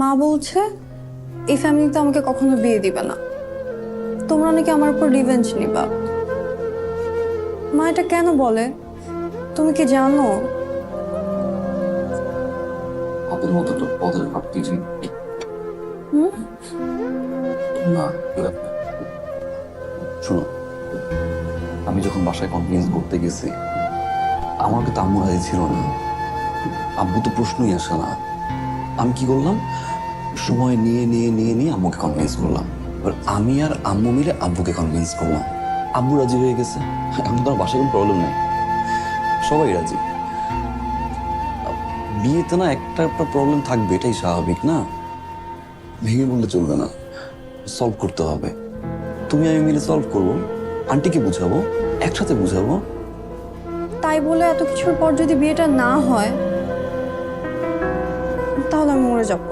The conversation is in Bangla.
মা বলছে এই ফ্যামিলিতে আমাকে কখনো বিয়ে দিবে না, তোমরা নাকি আমার উপর রিভেঞ্জ নিবা। মা এটা কেন বলে তুমি কি জানো? আমাদের মতো একটা পদের ঘাটতি হুম? না। শোনো, আমি যখন বাসায় কনভিন্স করতে গেছি আমার কিন্তু আম্মু রাজি ছিল না। আব্বু তো প্রশ্নই আসে না। আমি কি করলাম, সময় নিয়ে নিয়ে নিয়ে নিয়ে আম্মুকে কনভিন্স করলাম। এবার আমি আর আম্মু মিলে আব্বুকে কনভিন্স করলাম। আব্বু রাজি হয়ে গেছে। এখন তো আমার বাসায় কোনো প্রবলেম নেই, সবাই রাজি। বিয়েতে না একটা একটা প্রবলেম থাকবে, এটাই স্বাভাবিক না? ভেঙে বললে চলবে না, সলভ করতে হবে। তুমি আমি মিলে সলভ করবো, আন্টিকে বুঝাবো, একসাথে বুঝাবো। তাই বলে এত কিছুর পর যদি বিয়েটা না হয় তাহলে আমি মরে যাবো।